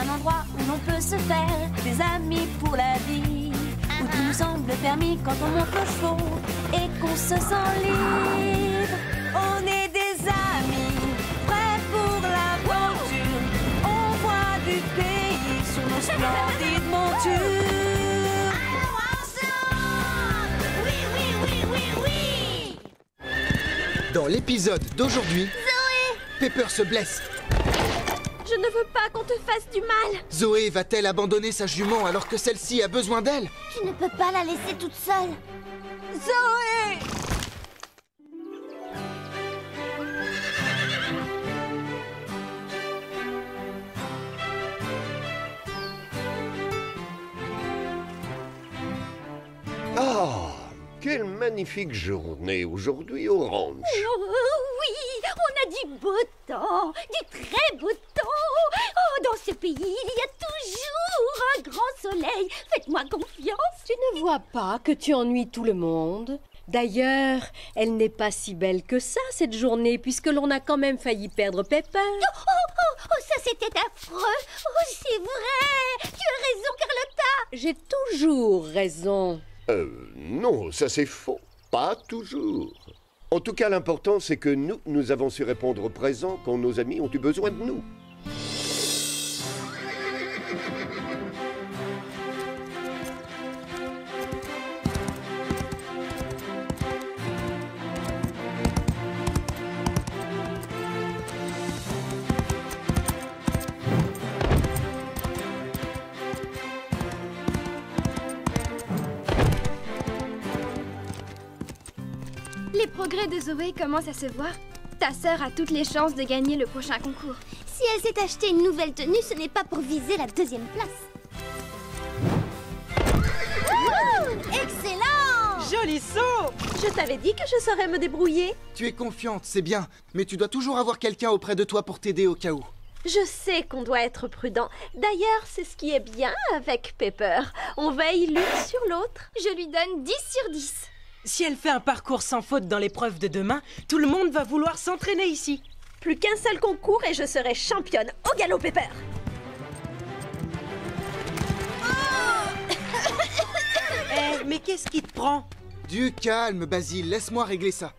Un endroit où l'on peut se faire des amis pour la vie, où tout nous semble permis quand on monte aux chevaux et qu'on se sent libre. On est des amis, prêts pour l'aventure. On voit du pays sur nos splendides montures. Alors ensemble! Oui, oui, oui, oui, oui! Dans l'épisode d'aujourd'hui, Zoé! Pepper se blesse. Je ne veux pas qu'on te fasse du mal. Zoé va-t-elle abandonner sa jument alors que celle-ci a besoin d'elle? Tu ne peux pas la laisser toute seule. Zoé! Ah, quelle magnifique journée aujourd'hui au ranch. Oh, oui, on a du beau temps, du très beau temps. Oh, dans ce pays, il y a toujours un grand soleil. Faites-moi confiance. Tu ne vois pas que tu ennuies tout le monde? D'ailleurs, elle n'est pas si belle que ça, cette journée, puisque l'on a quand même failli perdre Pepper. Oh, ça c'était affreux. Oh, c'est vrai. Tu as raison, Carlotta. J'ai toujours raison. Non, ça c'est faux. Pas toujours. En tout cas, l'important c'est que nous avons su répondre présent quand nos amis ont eu besoin de nous. Les progrès de Zoé commencent à se voir. Ta sœur a toutes les chances de gagner le prochain concours. Si elle s'est acheté une nouvelle tenue, ce n'est pas pour viser la 2e place. Excellent! Joli saut! Je t'avais dit que je saurais me débrouiller. Tu es confiante, c'est bien, mais tu dois toujours avoir quelqu'un auprès de toi pour t'aider au cas où. Je sais qu'on doit être prudent. D'ailleurs, c'est ce qui est bien avec Pepper. On veille l'une sur l'autre. Je lui donne 10 sur 10. Si elle fait un parcours sans faute dans l'épreuve de demain, tout le monde va vouloir s'entraîner ici. Plus qu'un seul concours et je serai championne au galop, Pepper. Mais qu'est-ce qui te prend? Du calme, Basile, laisse-moi régler ça.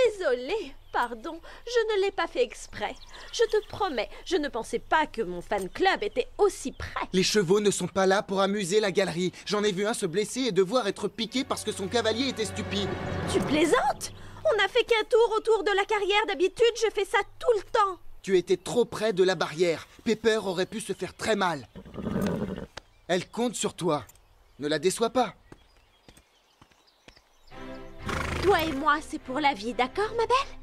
Désolée, pardon, je ne l'ai pas fait exprès. Je te promets, je ne pensais pas que mon fan club était aussi prêt. Les chevaux ne sont pas là pour amuser la galerie. J'en ai vu un se blesser et devoir être piqué parce que son cavalier était stupide. Tu plaisantes? On n'a fait qu'un tour autour de la carrière. D'habitude, je fais ça tout le temps. Tu étais trop près de la barrière. Pepper aurait pu se faire très mal. Elle compte sur toi. Ne la déçois pas. Toi et moi, c'est pour la vie, d'accord, ma belle?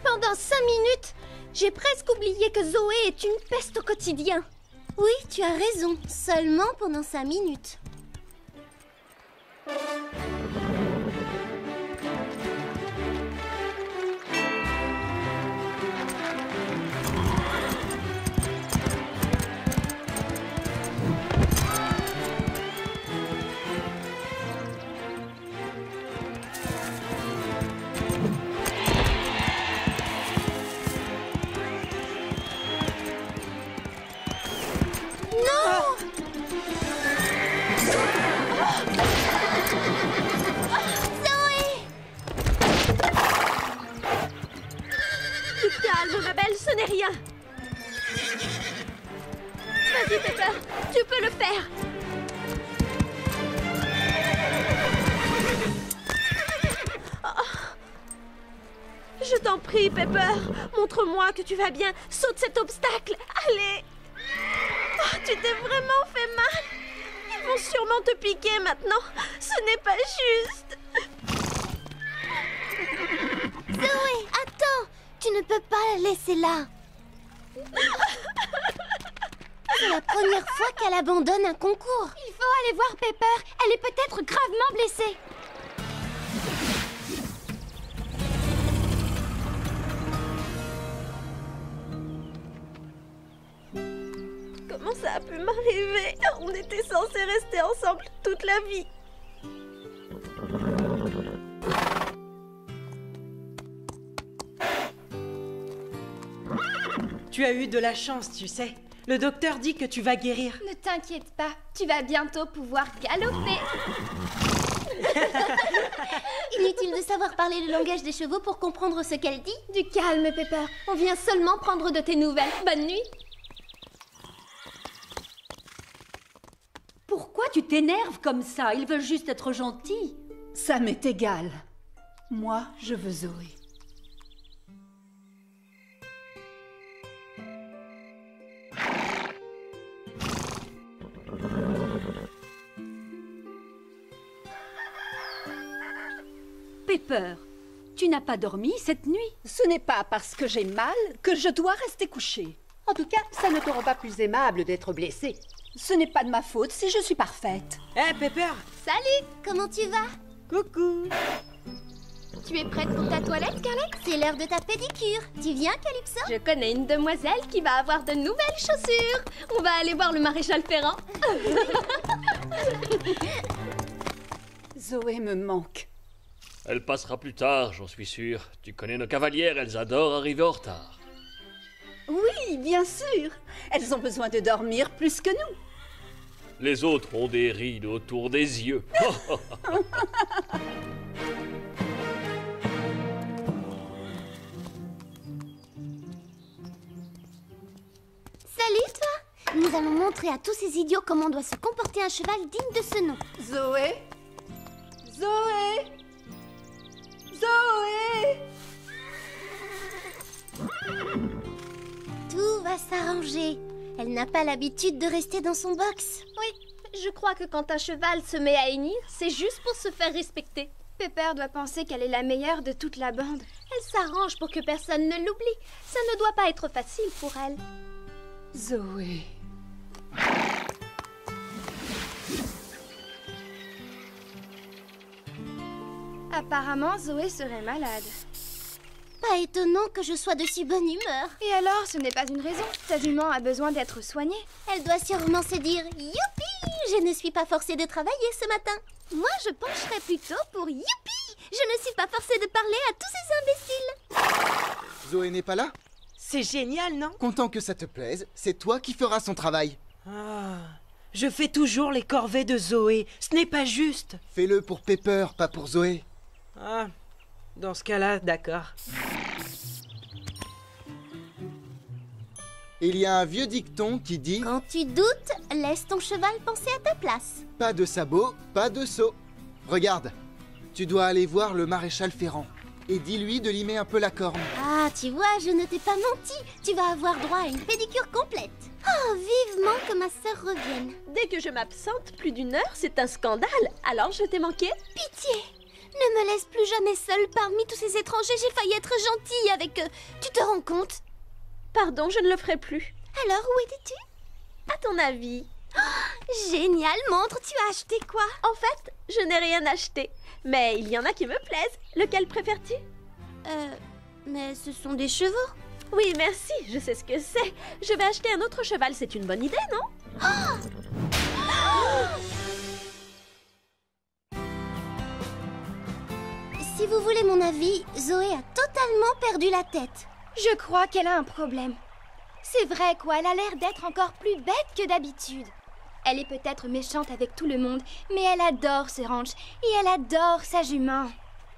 Pendant 5 minutes, j'ai presque oublié que Zoé est une peste au quotidien. Oui, tu as raison. Seulement pendant 5 minutes. Calme, ma belle, ce n'est rien. Vas-y, Pepper, tu peux le faire. Je t'en prie, Pepper. Montre-moi que tu vas bien. Saute cet obstacle. Allez. Oh, tu t'es vraiment fait mal. Ils vont sûrement te piquer maintenant. Ce n'est pas juste. Zoé, attends! Tu ne peux pas la laisser là. C'est la première fois qu'elle abandonne un concours. Il faut aller voir Pepper. Elle est peut-être gravement blessée. Comment ça a pu m'arriver? On était censés rester ensemble toute la vie. Tu as eu de la chance, tu sais. Le docteur dit que tu vas guérir. Ne t'inquiète pas, tu vas bientôt pouvoir galoper. Inutile de savoir parler le langage des chevaux pour comprendre ce qu'elle dit. Du calme, Pepper. On vient seulement prendre de tes nouvelles. Bonne nuit. Pourquoi tu t'énerves comme ça? Ils veulent juste être gentils. Ça m'est égal. Moi, je veux Zoé. Pepper, tu n'as pas dormi cette nuit? Ce n'est pas parce que j'ai mal que je dois rester couchée. En tout cas, ça ne te rend pas plus aimable d'être blessée. Ce n'est pas de ma faute si je suis parfaite. Hé, Pepper! Salut, comment tu vas? Coucou! Tu es prête pour ta toilette, Scarlett? C'est l'heure de ta pédicure. Tu viens, Calypso? Je connais une demoiselle qui va avoir de nouvelles chaussures. On va aller voir le maréchal Ferrand. Zoé me manque. Elle passera plus tard, j'en suis sûr. Tu connais nos cavalières, elles adorent arriver en retard. Oui, bien sûr. Elles ont besoin de dormir plus que nous. Les autres ont des rides autour des yeux. Salut, toi! Nous allons montrer à tous ces idiots comment doit se comporter un cheval digne de ce nom. Zoé? Zoé? Zoé? Tout va s'arranger. Elle n'a pas l'habitude de rester dans son box. Oui, je crois que quand un cheval se met à hennir, c'est juste pour se faire respecter. Pepper doit penser qu'elle est la meilleure de toute la bande. Elle s'arrange pour que personne ne l'oublie. Ça ne doit pas être facile pour elle. Zoé. Apparemment, Zoé serait malade. Pas étonnant que je sois de si bonne humeur. Et alors, ce n'est pas une raison. Ta jument a besoin d'être soignée. Elle doit sûrement se dire « Youpi! Je ne suis pas forcée de travailler ce matin. » Moi, je pencherais plutôt pour « Youpi! Je ne suis pas forcée de parler à tous ces imbéciles. » Zoé n'est pas là? C'est génial, non? Content que ça te plaise, c'est toi qui feras son travail. Ah, je fais toujours les corvées de Zoé. Ce n'est pas juste. Fais-le pour Pepper, pas pour Zoé. Ah, dans ce cas-là, d'accord. Il y a un vieux dicton qui dit Quand tu doutes, laisse ton cheval penser à ta place. « Pas de sabot, pas de seau ». Regarde, tu dois aller voir le maréchal Ferrand et dis-lui de limer un peu la corne. Ah, tu vois, je ne t'ai pas menti. Tu vas avoir droit à une pédicure complète. Oh, vivement que ma sœur revienne. Dès que je m'absente plus d'une heure, c'est un scandale. Alors je t'ai manqué? Pitié! Ne me laisse plus jamais seule parmi tous ces étrangers. J'ai failli être gentille avec eux. Tu te rends compte? Pardon, je ne le ferai plus. Alors, où étais-tu? À ton avis? Oh, génial, montre, tu as acheté quoi? En fait, je n'ai rien acheté. Mais il y en a qui me plaisent. Lequel préfères-tu? Mais ce sont des chevaux. Oui, merci, je sais ce que c'est. Je vais acheter un autre cheval, c'est une bonne idée, non? Si vous voulez mon avis, Zoé a totalement perdu la tête. Je crois qu'elle a un problème. C'est vrai, quoi, elle a l'air d'être encore plus bête que d'habitude. Elle est peut-être méchante avec tout le monde, mais elle adore ce ranch et elle adore sa jument.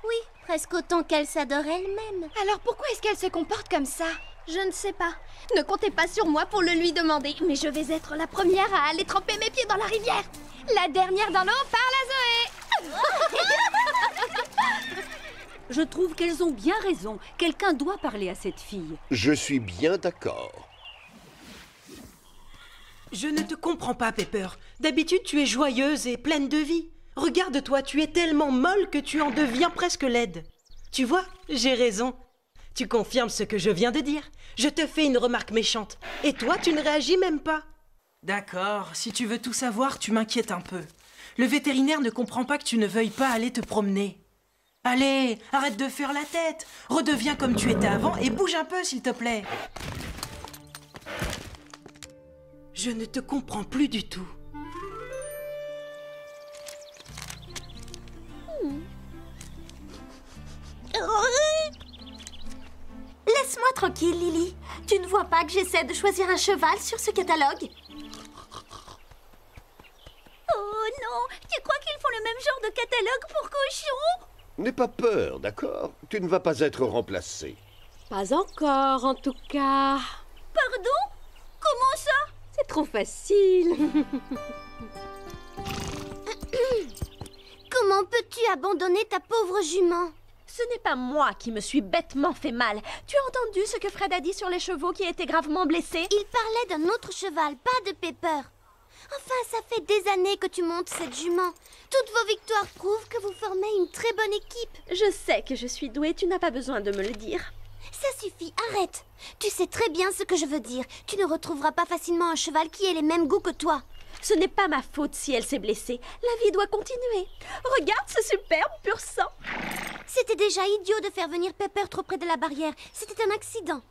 Oui, presque autant qu'elle s'adore elle-même. Alors pourquoi est-ce qu'elle se comporte comme ça? Je ne sais pas. Ne comptez pas sur moi pour le lui demander, mais je vais être la première à aller tremper mes pieds dans la rivière. La dernière dans l'eau parle à Zoé. Je trouve qu'elles ont bien raison. Quelqu'un doit parler à cette fille. Je suis bien d'accord. Je ne te comprends pas, Pepper. D'habitude, tu es joyeuse et pleine de vie. Regarde-toi, tu es tellement molle que tu en deviens presque laide. Tu vois, j'ai raison. Tu confirmes ce que je viens de dire. Je te fais une remarque méchante. Et toi, tu ne réagis même pas. D'accord, si tu veux tout savoir, tu m'inquiètes un peu. Le vétérinaire ne comprend pas que tu ne veuilles pas aller te promener. Allez, arrête de faire la tête. Redeviens comme tu étais avant et bouge un peu, s'il te plaît. Je ne te comprends plus du tout. Laisse-moi tranquille, Lily. Tu ne vois pas que j'essaie de choisir un cheval sur ce catalogue? Oh non, tu crois qu'ils font le même genre de catalogue pour cochons? N'aie pas peur, d'accord? Tu ne vas pas être remplacé. Pas encore, en tout cas. Pardon? Comment ça? C'est trop facile. Comment peux-tu abandonner ta pauvre jument? Ce n'est pas moi qui me suis bêtement fait mal. Tu as entendu ce que Fred a dit sur les chevaux qui étaient gravement blessés? Il parlait d'un autre cheval, pas de Pepper. Enfin, ça fait des années que tu montes cette jument. Toutes vos victoires prouvent que vous formez une très bonne équipe. Je sais que je suis douée, tu n'as pas besoin de me le dire. Ça suffit, arrête. Tu sais très bien ce que je veux dire. Tu ne retrouveras pas facilement un cheval qui ait les mêmes goûts que toi. Ce n'est pas ma faute si elle s'est blessée. La vie doit continuer. Regarde ce superbe pur sang. C'était déjà idiot de faire venir Pepper trop près de la barrière. C'était un accident.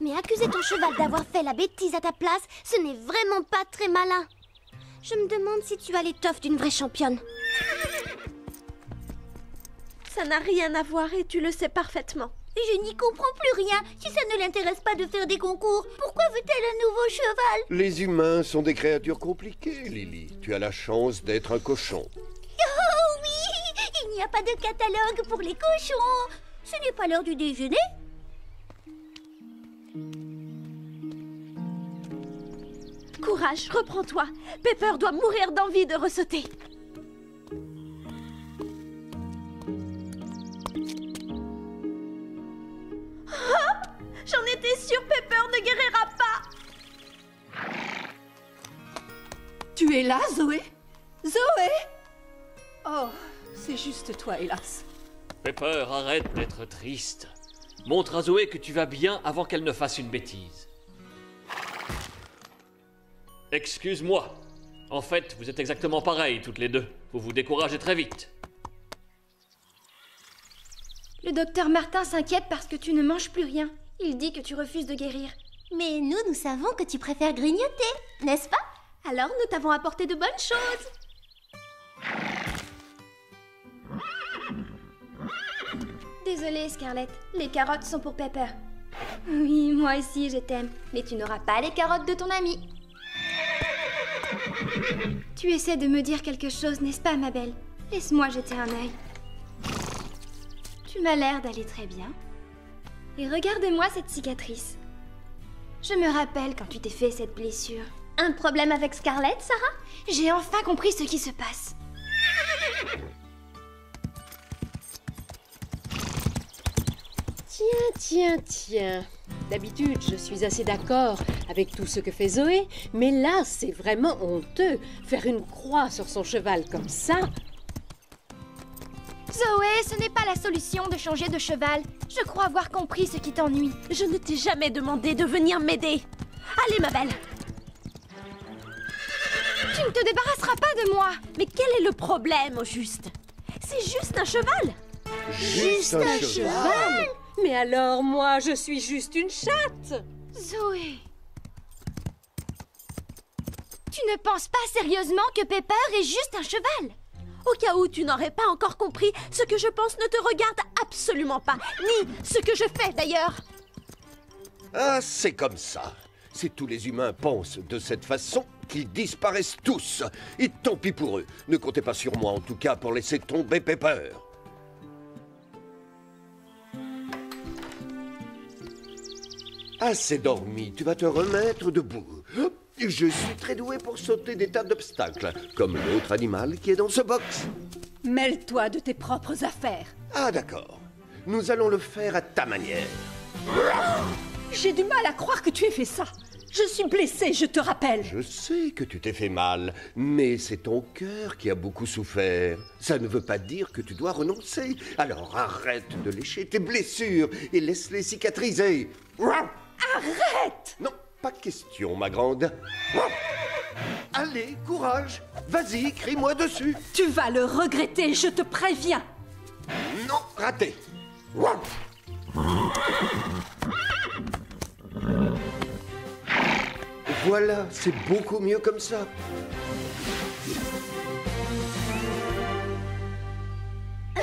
Mais accuser ton cheval d'avoir fait la bêtise à ta place, ce n'est vraiment pas très malin. Je me demande si tu as l'étoffe d'une vraie championne. Ça n'a rien à voir et tu le sais parfaitement. Je n'y comprends plus rien. Si ça ne l'intéresse pas de faire des concours, pourquoi veut-elle un nouveau cheval? Les humains sont des créatures compliquées, Lily. Tu as la chance d'être un cochon. Oh oui! Il n'y a pas de catalogue pour les cochons. Ce n'est pas l'heure du déjeuner? Courage, reprends-toi. Pepper doit mourir d'envie de ressauter. Ah, j'en étais sûre, Pepper ne guérira pas. Tu es là, Zoé? Zoé? Oh, c'est juste toi, hélas. Pepper, arrête d'être triste. Montre à Zoé que tu vas bien avant qu'elle ne fasse une bêtise. Excuse-moi. En fait, vous êtes exactement pareilles toutes les deux. Vous vous découragez très vite. Le docteur Martin s'inquiète parce que tu ne manges plus rien. Il dit que tu refuses de guérir. Mais nous savons que tu préfères grignoter, n'est-ce pas? Alors nous t'avons apporté de bonnes choses. Désolée, Scarlett. Les carottes sont pour Pepper. Oui, moi aussi je t'aime. Mais tu n'auras pas les carottes de ton ami. Tu essaies de me dire quelque chose, n'est-ce pas, ma belle? Laisse-moi jeter un œil. Tu m'as l'air d'aller très bien. Et regarde-moi cette cicatrice. Je me rappelle quand tu t'es fait cette blessure. Un problème avec Scarlett, Sarah? J'ai enfin compris ce qui se passe. Tiens. D'habitude, je suis assez d'accord avec tout ce que fait Zoé, mais là, c'est vraiment honteux. Faire une croix sur son cheval comme ça. Zoé, ce n'est pas la solution de changer de cheval. Je crois avoir compris ce qui t'ennuie. Je ne t'ai jamais demandé de venir m'aider. Allez, ma belle. Tu ne te débarrasseras pas de moi. Mais quel est le problème, au juste? C'est juste un cheval. Juste un cheval? Mais alors, moi, je suis juste une chatte. Zoé. Tu ne penses pas sérieusement que Pepper est juste un cheval? Au cas où tu n'aurais pas encore compris, ce que je pense ne te regarde absolument pas, ni ce que je fais d'ailleurs. Ah, c'est comme ça. Si tous les humains pensent de cette façon, qu'ils disparaissent tous. Et tant pis pour eux. Ne comptez pas sur moi, en tout cas, pour laisser tomber Pepper. Assez dormi, tu vas te remettre debout. Je suis très doué pour sauter des tas d'obstacles, comme l'autre animal qui est dans ce box. Mêle-toi de tes propres affaires. Ah, d'accord. Nous allons le faire à ta manière. J'ai du mal à croire que tu aies fait ça. Je suis blessée, je te rappelle. Je sais que tu t'es fait mal, mais c'est ton cœur qui a beaucoup souffert. Ça ne veut pas dire que tu dois renoncer. Alors arrête de lécher tes blessures et laisse-les cicatriser. Arrête! Non, pas question, ma grande. Allez, courage. Vas-y, crie-moi dessus. Tu vas le regretter, je te préviens. Non, raté. Voilà, c'est beaucoup mieux comme ça. Que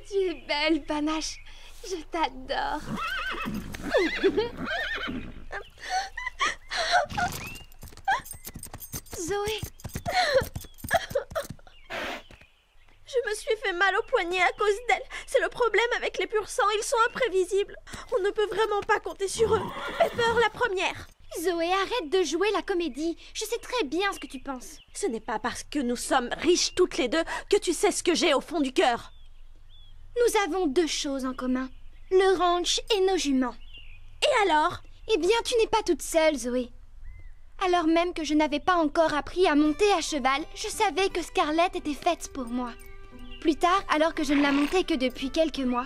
tu es belle, Panache. Je t'adore. Zoé. Je me suis fait mal au poignet à cause d'elle. C'est le problème avec les pur sang, ils sont imprévisibles. On ne peut vraiment pas compter sur eux. Pepper, la première. Zoé, arrête de jouer la comédie. Je sais très bien ce que tu penses. Ce n'est pas parce que nous sommes riches toutes les deux que tu sais ce que j'ai au fond du cœur. Nous avons 2 choses en commun. Le ranch et nos juments. Et alors? Eh bien, tu n'es pas toute seule, Zoé. Alors même que je n'avais pas encore appris à monter à cheval, je savais que Scarlett était faite pour moi. Plus tard, alors que je ne la montais que depuis quelques mois,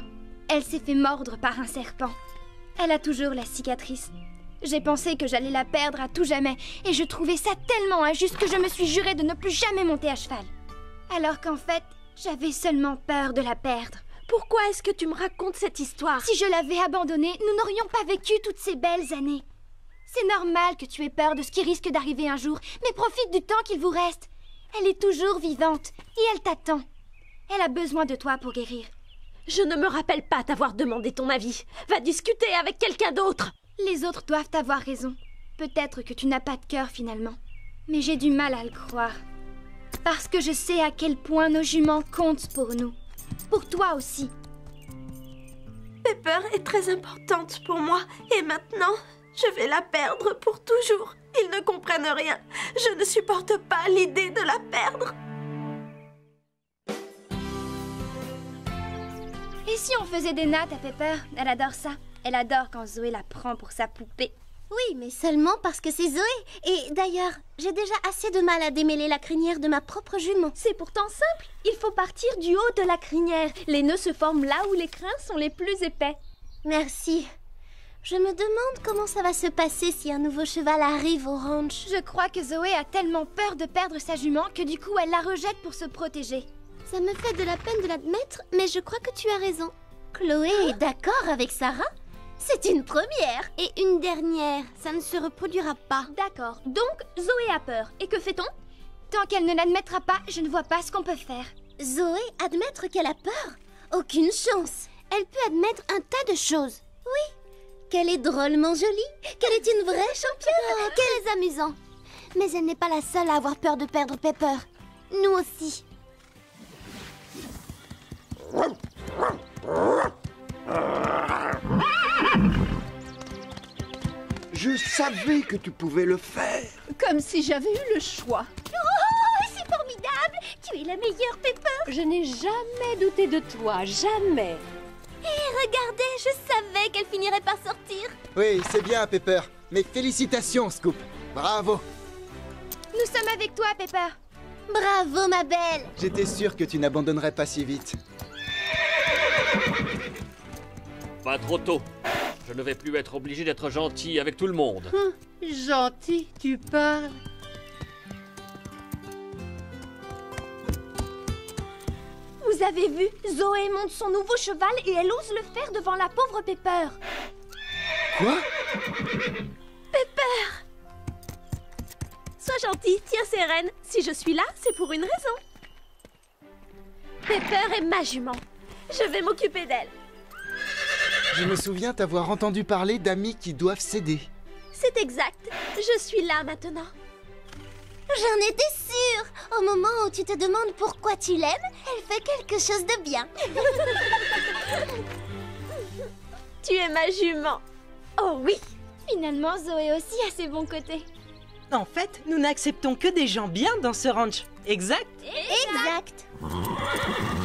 elle s'est fait mordre par un serpent. Elle a toujours la cicatrice. J'ai pensé que j'allais la perdre à tout jamais, et je trouvais ça tellement injuste que je me suis juré de ne plus jamais monter à cheval. Alors qu'en fait, j'avais seulement peur de la perdre. Pourquoi est-ce que tu me racontes cette histoire? Si je l'avais abandonnée, nous n'aurions pas vécu toutes ces belles années. C'est normal que tu aies peur de ce qui risque d'arriver un jour, mais profite du temps qu'il vous reste. Elle est toujours vivante, et elle t'attend. Elle a besoin de toi pour guérir. Je ne me rappelle pas t'avoir demandé ton avis. Va discuter avec quelqu'un d'autre. Les autres doivent avoir raison. Peut-être que tu n'as pas de cœur finalement. Mais j'ai du mal à le croire. Parce que je sais à quel point nos juments comptent pour nous. Pour toi aussi. Pepper est très importante pour moi. Et maintenant, je vais la perdre pour toujours. Ils ne comprennent rien. Je ne supporte pas l'idée de la perdre. Et si on faisait des nattes à Pepper? Elle adore ça. Elle adore quand Zoé la prend pour sa poupée. Oui, mais seulement parce que c'est Zoé. Et d'ailleurs, j'ai déjà assez de mal à démêler la crinière de ma propre jument. C'est pourtant simple. Il faut partir du haut de la crinière. Les nœuds se forment là où les crins sont les plus épais. Merci. Je me demande comment ça va se passer si un nouveau cheval arrive au ranch. Je crois que Zoé a tellement peur de perdre sa jument que du coup elle la rejette pour se protéger. Ça me fait de la peine de l'admettre, mais je crois que tu as raison. Chloé est d'accord avec Sarah? C'est une première. Et une dernière, ça ne se reproduira pas. D'accord, donc Zoé a peur. Et que fait-on? Tant qu'elle ne l'admettra pas, je ne vois pas ce qu'on peut faire. Zoé, admettre qu'elle a peur? Aucune chance. Elle peut admettre un tas de choses. Oui, qu'elle est drôlement jolie, qu'elle est une vraie championne, qu'elle est amusante. Mais elle n'est pas la seule à avoir peur de perdre Pepper. Nous aussi. Je savais que tu pouvais le faire. Comme si j'avais eu le choix. Oh, c'est formidable! Tu es la meilleure, Pepper! Je n'ai jamais douté de toi, jamais. Et regardez, je savais qu'elle finirait par sortir. Oui, c'est bien, Pepper. Mais félicitations, Scoop. Bravo. Nous sommes avec toi, Pepper. Bravo, ma belle. J'étais sûr que tu n'abandonnerais pas si vite. Pas trop tôt. Je ne vais plus être obligé d'être gentil avec tout le monde. Gentil, tu parles. Vous avez vu? Zoé monte son nouveau cheval et elle ose le faire devant la pauvre Pepper. Quoi? Pepper! Sois gentille, tiens ses rênes. Si je suis là, c'est pour une raison. Pepper est ma jument. Je vais m'occuper d'elle. Je me souviens t'avoir entendu parler d'amis qui doivent céder. C'est exact. Je suis là maintenant. J'en étais sûre. Au moment où tu te demandes pourquoi tu l'aimes, elle fait quelque chose de bien. Tu es ma jument. Oh oui. Finalement, Zoé aussi a ses bons côtés. En fait, nous n'acceptons que des gens bien dans ce ranch. Exact? Exact.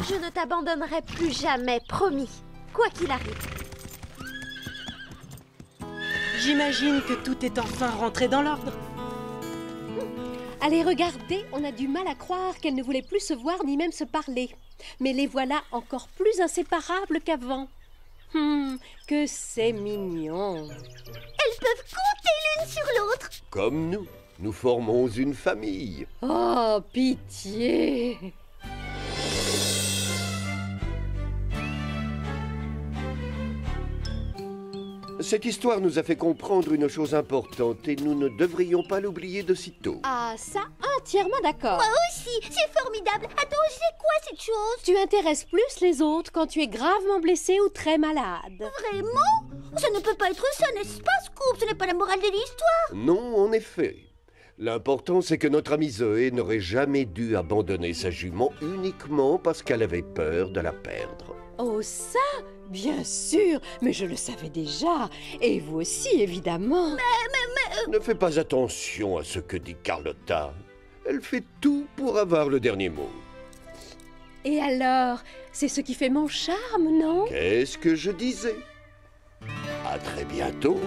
Je ne t'abandonnerai plus jamais, promis. Quoi qu'il arrive. J'imagine que tout est enfin rentré dans l'ordre. Allez, regardez, on a du mal à croire qu'elles ne voulaient plus se voir ni même se parler. Mais les voilà encore plus inséparables qu'avant. Que c'est mignon. Elles peuvent compter l'une sur l'autre. Comme nous formons une famille. Oh, pitié! Cette histoire nous a fait comprendre une chose importante et nous ne devrions pas l'oublier de sitôt. Ah, ça, entièrement d'accord. Moi aussi, c'est formidable. Attends, c'est quoi cette chose? Tu intéresses plus les autres quand tu es gravement blessé ou très malade. Vraiment? Ça ne peut pas être ça, n'est-ce pas, Scoop? Ce n'est pas la morale de l'histoire. Non, en effet. L'important, c'est que notre amie Zoé n'aurait jamais dû abandonner sa jument uniquement parce qu'elle avait peur de la perdre. Oh, ça? Bien sûr, mais je le savais déjà. Et vous aussi, évidemment. Ne fais pas attention à ce que dit Carlotta. Elle fait tout pour avoir le dernier mot. Et alors, c'est ce qui fait mon charme, non? Qu'est-ce que je disais? À très bientôt.